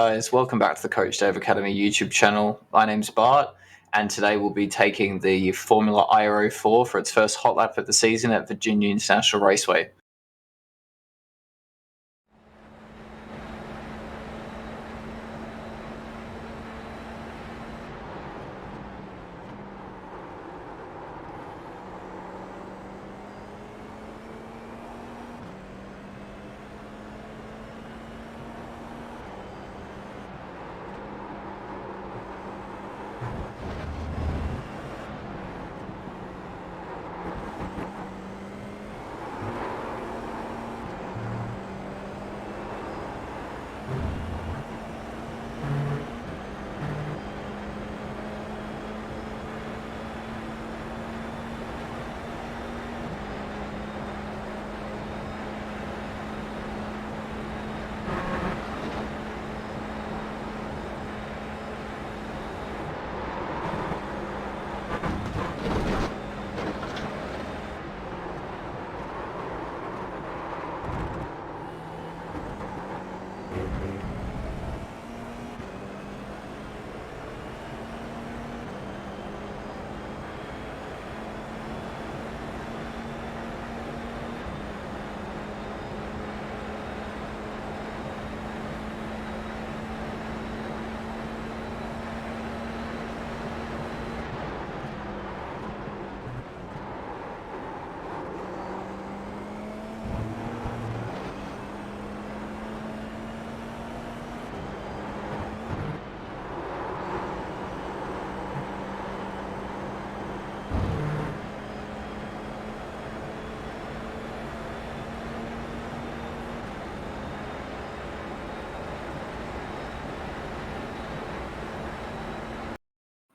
guys, welcome back to the Coach Dave Academy YouTube channel. My name's Bart, and today we'll be taking the Formula iR-04 for its first hot lap of the season at Virginia International Raceway.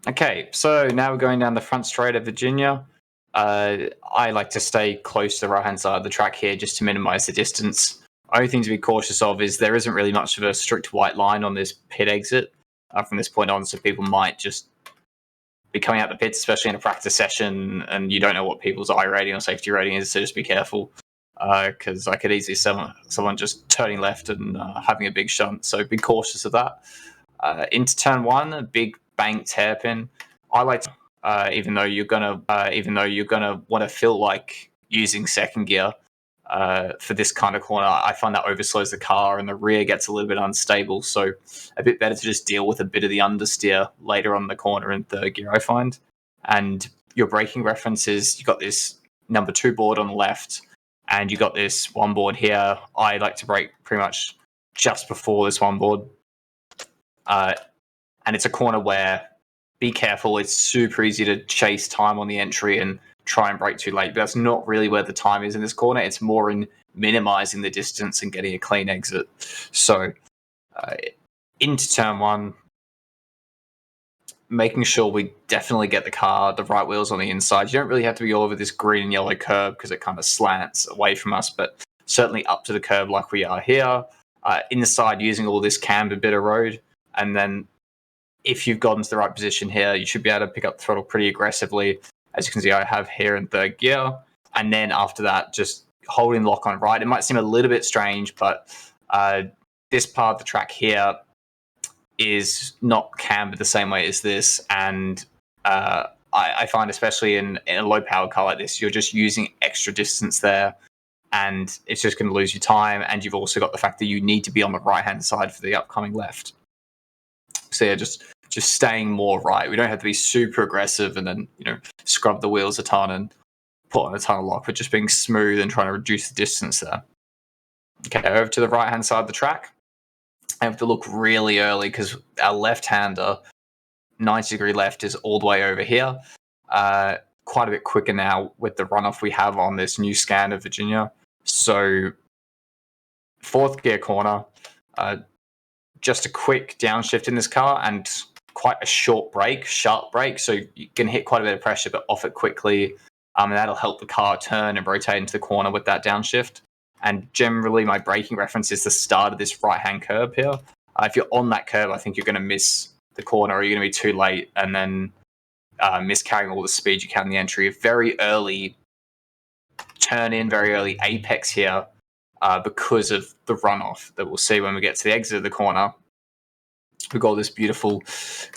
Okay, so now we're going down the front straight of Virginia. I like to stay close to the right-hand side of the track here just to minimize the distance. Only thing to be cautious of is there isn't really much of a strict white line on this pit exit from this point on, so people might just be coming out the pits, especially in a practice session, and you don't know what people's I rating or safety rating is, so just be careful. Because I could easily see someone just turning left and having a big shunt, so be cautious of that. Into turn one, a big banked hairpin. I like to, even though you're gonna want to feel like using second gear for this kind of corner. I find that overslows the car and the rear gets a little bit unstable. So a bit better to just deal with a bit of the understeer later on the corner in third gear, I find. And your braking references, you got this number 2 board on the left, and you got this one board here. I like to brake pretty much just before this one board. And it's a corner where, be careful, it's super easy to chase time on the entry and try and brake too late. But that's not really where the time is in this corner. It's more in minimizing the distance and getting a clean exit. So into turn one, making sure we definitely get the right wheels on the inside. You don't really have to be all over this green and yellow curb because it kind of slants away from us, but certainly up to the curb like we are here. Inside, using all this camber bit of road, and then if you've gotten to the right position here, you should be able to pick up the throttle pretty aggressively. As you can see, I have here in third gear. And then after that, just holding lock on right. It might seem a little bit strange, but this part of the track here is not cambered the same way as this. And I find, especially in a low-powered car like this, you're just using extra distance there. And it's just going to lose you time. And you've also got the fact that you need to be on the right-hand side for the upcoming left. So yeah, just staying more right. We don't have to be super aggressive and then, scrub the wheels a ton and put on a ton of lock, but just being smooth and trying to reduce the distance there. Okay, over to the right-hand side of the track. I have to look really early because our left-hander, 90-degree left, is all the way over here. Quite a bit quicker now with the runoff we have on this new scan of Virginia. So fourth gear corner, just a quick downshift in this car and quite a sharp brake, so you can hit quite a bit of pressure but off it quickly, and that'll help the car turn and rotate into the corner with that downshift. And generally my braking reference is the start of this right-hand curb here. If you're on that curb, I think you're going to miss the corner, or you're going to be too late and then miss carrying all the speed you can in the entry. Very early turn in, very early apex here, because of the runoff that we'll see when we get to the exit of the corner. We've got this beautiful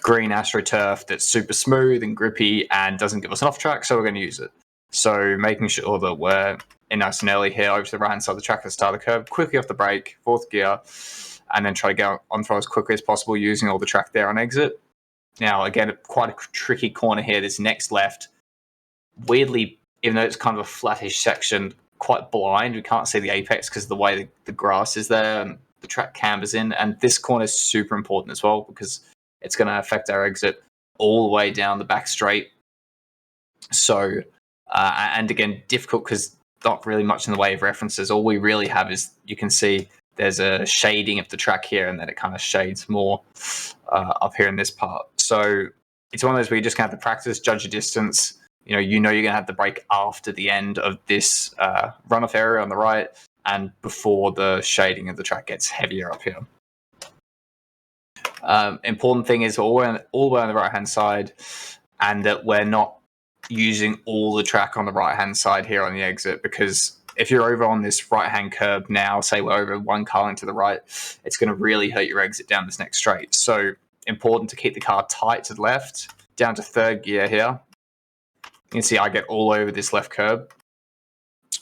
green AstroTurf that's super smooth and grippy and doesn't give us an off track, so we're going to use it. So making sure that we're in nice and early here over to the right hand side of the track at the start of the curve, quickly off the brake, fourth gear, and then try to go on throw as quickly as possible using all the track there on exit. Now, again, quite a tricky corner here, this next left. Weirdly, even though it's kind of a flattish section, quite blind. We can't see the apex because of the way the grass is there and the track cambers in. And this corner is super important as well because it's going to affect our exit all the way down the back straight. So, and again, difficult because not really much in the way of references. All we really have is, you can see there's a shading of the track here, and then it kind of shades more up here in this part. So it's one of those where you're just going to have to practice, judge your distance. You're going to have to brake after the end of this runoff area on the right and before the shading of the track gets heavier up here. Important thing is all the way on the right-hand side, and that we're not using all the track on the right-hand side here on the exit, because if you're over on this right-hand curb now, say we're over one car length to the right, it's going to really hurt your exit down this next straight. So important to keep the car tight to the left, down to third gear here. You can see I get all over this left curb,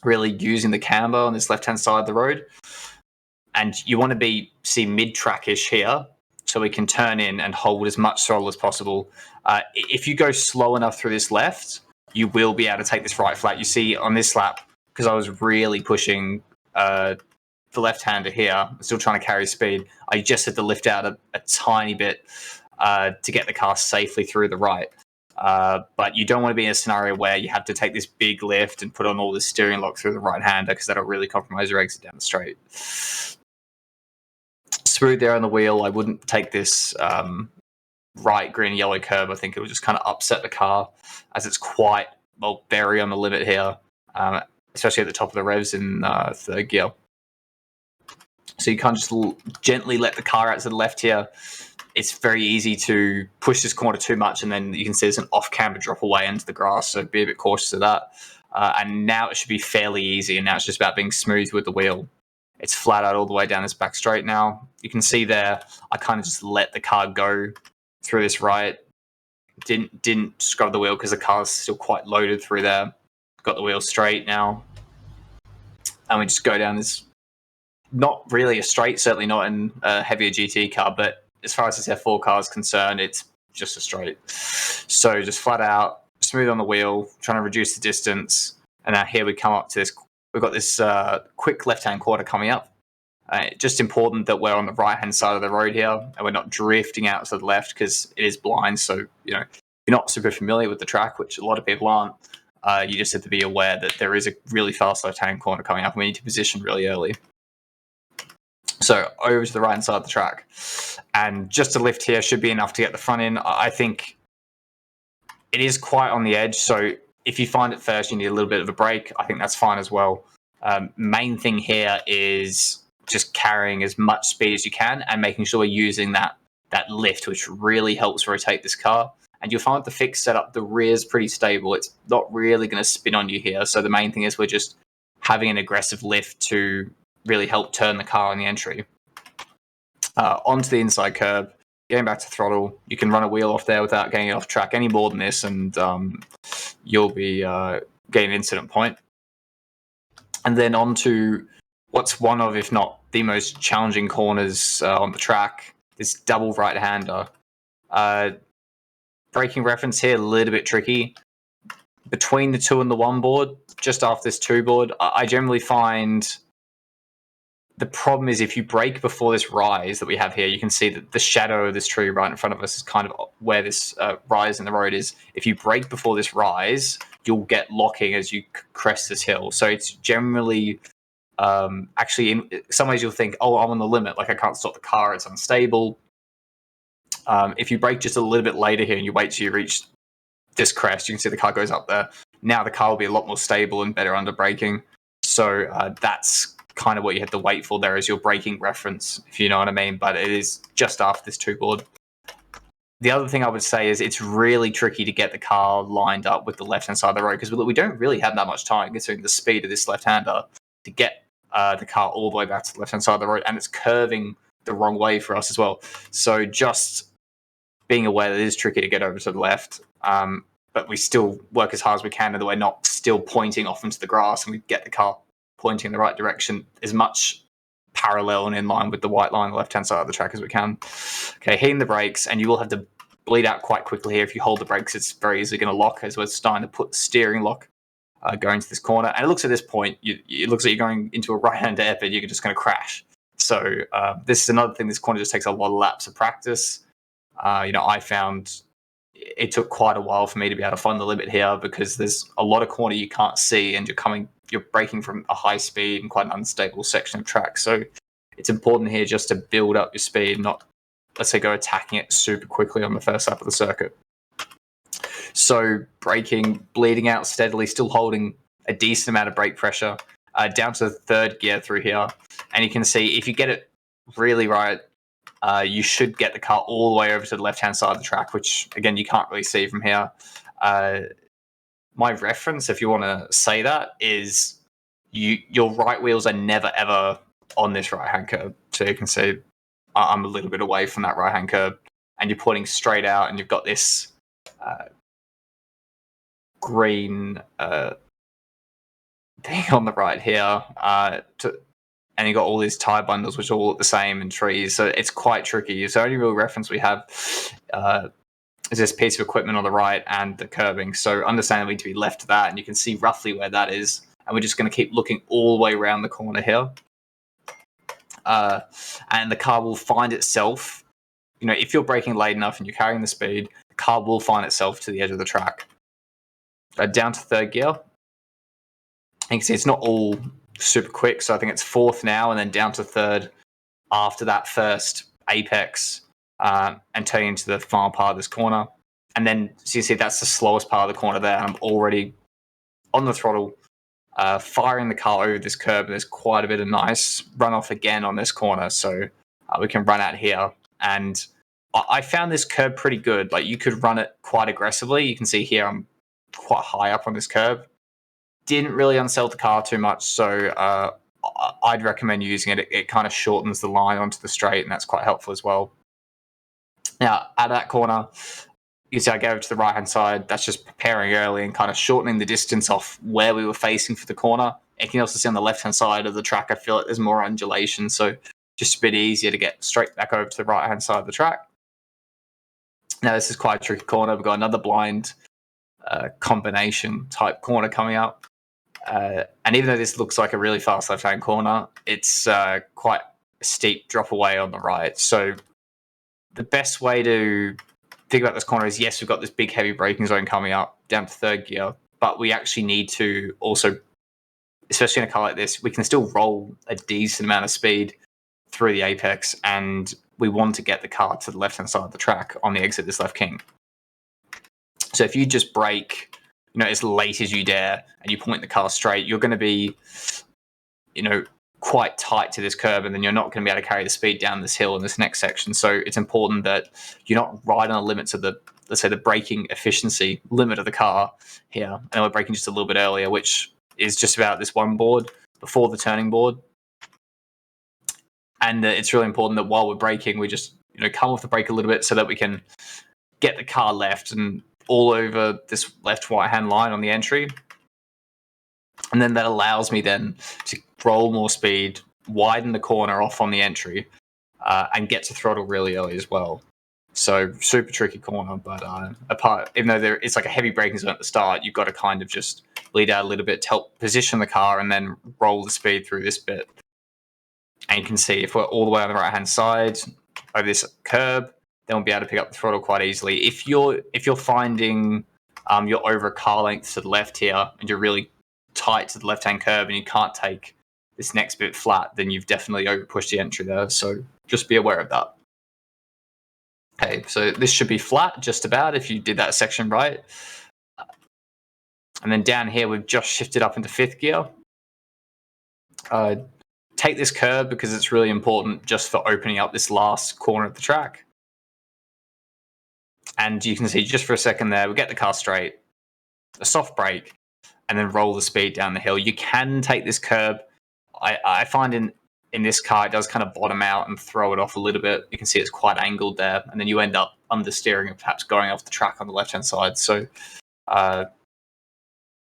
really using the camber on this left-hand side of the road. And you want to see mid-track-ish here, so we can turn in and hold as much throttle as possible. If you go slow enough through this left, you will be able to take this right flat. You see on this lap, because I was really pushing the left-hander here, still trying to carry speed, I just had to lift out a tiny bit to get the car safely through the right. But you don't want to be in a scenario where you have to take this big lift and put on all the steering lock through the right-hander, because that'll really compromise your exit down the straight. Smooth there on the wheel. I wouldn't take this right green yellow curb. I think it would just kind of upset the car, as it's quite very on the limit here, especially at the top of the revs in third gear. So you can't just gently let the car out to the left here. It's very easy to push this corner too much, and then you can see there's an off-camber drop away into the grass, so be a bit cautious of that. And now it should be fairly easy, and now it's just about being smooth with the wheel. It's flat out all the way down this back straight now. You can see there, I kind of just let the car go through this right. Didn't scrub the wheel because the car's still quite loaded through there. Got the wheel straight now. And we just go down this, not really a straight, certainly not in a heavier GT car, but as far as this F4 car is concerned, it's just a straight. So just flat out, smooth on the wheel, trying to reduce the distance. And now here we come up to this. We've got this quick left-hand quarter coming up. Just important that we're on the right-hand side of the road here, and we're not drifting out to the left because it is blind. So, if you're not super familiar with the track, which a lot of people aren't, you just have to be aware that there is a really fast left-hand corner coming up, and we need to position really early. So over to the right-hand side of the track. And just a lift here should be enough to get the front in. I think it is quite on the edge, so if you find it first, you need a little bit of a brake. I think that's fine as well. Main thing here is just carrying as much speed as you can and making sure we're using that lift, which really helps rotate this car. And you'll find the fixed setup, the rear is pretty stable. It's not really going to spin on you here. So the main thing is we're just having an aggressive lift to really help turn the car on the entry. Onto the inside curb, getting back to throttle. You can run a wheel off there without getting it off track any more than this, and you'll be getting an incident point. And then on to what's one of, if not the most challenging corners on the track, this double right-hander. Braking reference here, a little bit tricky. Between the 2 and the 1 board, just after this 2 board, I generally find the problem is if you brake before this rise that we have here, you can see that the shadow of this tree right in front of us is kind of where this rise in the road is. If you brake before this rise, you'll get locking as you crest this hill. So it's generally, actually, in some ways you'll think, oh, I'm on the limit, like I can't stop the car, it's unstable. If you brake just a little bit later here and you wait till you reach this crest, you can see the car goes up there. Now the car will be a lot more stable and better under braking. So that's kind of what you have to wait for there as your braking reference, if you know what I mean. But it is just after this 2 board. The other thing I would say is it's really tricky to get the car lined up with the left-hand side of the road, because we don't really have that much time considering the speed of this left-hander to get the car all the way back to the left-hand side of the road, and it's curving the wrong way for us as well. So just being aware that it is tricky to get over to the left, but we still work as hard as we can, and that we're not still pointing off into the grass, and we get the car pointing in the right direction as much parallel and in line with the white line on the left-hand side of the track as we can. Okay, hitting the brakes, and you will have to bleed out quite quickly here. If you hold the brakes, it's very easily going to lock as we're starting to put the steering lock going to this corner. And it looks at this point, it looks like you're going into a right-hand hairpin, you're just going to crash. So this is another thing. This corner just takes a lot of laps of practice. I found it took quite a while for me to be able to find the limit here, because there's a lot of corner you can't see, and you're braking from a high speed and quite an unstable section of track. So it's important here just to build up your speed, not, let's say, go attacking it super quickly on the first lap of the circuit. So braking, bleeding out steadily, still holding a decent amount of brake pressure, down to the third gear through here. And you can see if you get it really right, you should get the car all the way over to the left-hand side of the track, which, again, you can't really see from here. My reference, if you want to say that, is your right wheels are never, ever on this right-hand curb. So you can see I'm a little bit away from that right-hand curb, and you're pointing straight out, and you've got this green thing on the right here, and you got all these tire bundles which all look the same, and trees, so it's quite tricky. So the only real reference we have is this piece of equipment on the right and the curbing. So understandably to be left to that, and you can see roughly where that is, and we're just going to keep looking all the way around the corner here, and the car will find itself, if you're braking late enough and you're carrying the speed, the car will find itself to the edge of the track. Down to third gear, you can see it's not all super quick, so I think it's fourth now, and then down to third after that first apex, and turning into the final part of this corner. And then, so you see that's the slowest part of the corner there, and I'm already on the throttle, firing the car over this curb, and there's quite a bit of nice runoff again on this corner, so we can run out here. And I found this curb pretty good. Like, you could run it quite aggressively. You can see here I'm quite high up on this curb. Didn't really unsell the car too much, so I'd recommend using it. It kind of shortens the line onto the straight, and that's quite helpful as well. Now, at that corner, you see I go over to the right-hand side. That's just preparing early and kind of shortening the distance off where we were facing for the corner. You can also see on the left-hand side of the track, I feel like there's more undulation, so just a bit easier to get straight back over to the right-hand side of the track. Now, this is quite a tricky corner. We've got another blind combination type corner coming up. And even though this looks like a really fast left-hand corner, it's quite a steep drop away on the right. So the best way to think about this corner is, yes, we've got this big heavy braking zone coming up down to third gear, but we actually need to also, especially in a car like this, we can still roll a decent amount of speed through the apex, and we want to get the car to the left-hand side of the track on the exit this left king. So if you just brake, as late as you dare, and you point the car straight, you're going to be, quite tight to this curb, and then you're not going to be able to carry the speed down this hill in this next section. So it's important that you're not right on the limits of the, let's say, the braking efficiency limit of the car here. And we're braking just a little bit earlier, which is just about this one board before the turning board. And it's really important that while we're braking, we just, come off the brake a little bit so that we can get the car left and all over this left right-hand line on the entry. And then that allows me then to roll more speed, widen the corner off on the entry, and get to throttle really early as well. So super tricky corner, but even though it's like a heavy braking zone at the start, you've got to kind of just lead out a little bit to help position the car and then roll the speed through this bit. And you can see if we're all the way on the right-hand side over this curb, then we'll be able to pick up the throttle quite easily. If you're finding you're over a car length to the left here, and you're really tight to the left-hand curb and you can't take this next bit flat, then you've definitely over-pushed the entry there. So just be aware of that. Okay, so this should be flat just about if you did that section right. And then down here, we've just shifted up into fifth gear. Take this curb because it's really important just for opening up this last corner of the track. And you can see just for a second there, we get the car straight, a soft brake, and then roll the speed down the hill. You can take this curb. I find in in this car, it does kind of bottom out and throw it off a little bit. You can see it's quite angled there, and then you end up understeering and perhaps going off the track on the left-hand side. So,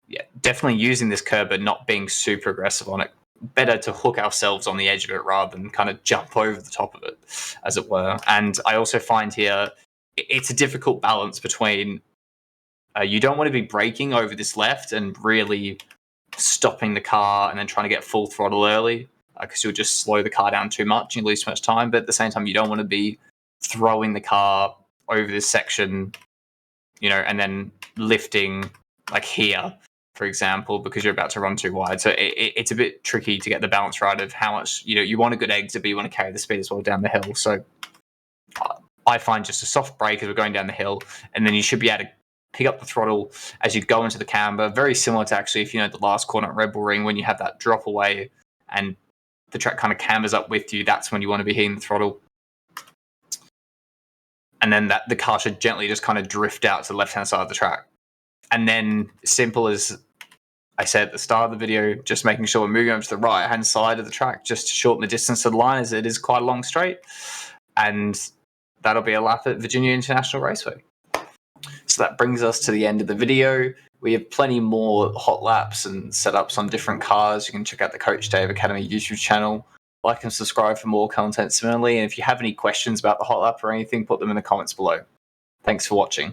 yeah, definitely using this curb but not being super aggressive on it. Better to hook ourselves on the edge of it rather than kind of jump over the top of it, as it were. And I also find here it's a difficult balance between you don't want to be braking over this left and really stopping the car and then trying to get full throttle early because you'll just slow the car down too much and you lose too much time. But at the same time, you don't want to be throwing the car over this section, and then lifting like here, for example, because you're about to run too wide. So it's a bit tricky to get the balance right of how much, you want a good exit, but you want to carry the speed as well down the hill. So I find just a soft brake as we're going down the hill, and then you should be able to pick up the throttle as you go into the camber. Very similar to actually, if you know the last corner at Red Bull Ring, when you have that drop away and the track kind of cambers up with you, that's when you want to be hitting the throttle. And then the car should gently just kind of drift out to the left-hand side of the track. And then, simple as I said at the start of the video, just making sure we're moving over to the right-hand side of the track just to shorten the distance to the line, as it is quite a long straight. And that'll be a lap at Virginia International Raceway. So that brings us to the end of the video. We have plenty more hot laps and setups on different cars. You can check out the Coach Dave Academy YouTube channel. Like and subscribe for more content similarly. And if you have any questions about the hot lap or anything, put them in the comments below. Thanks for watching.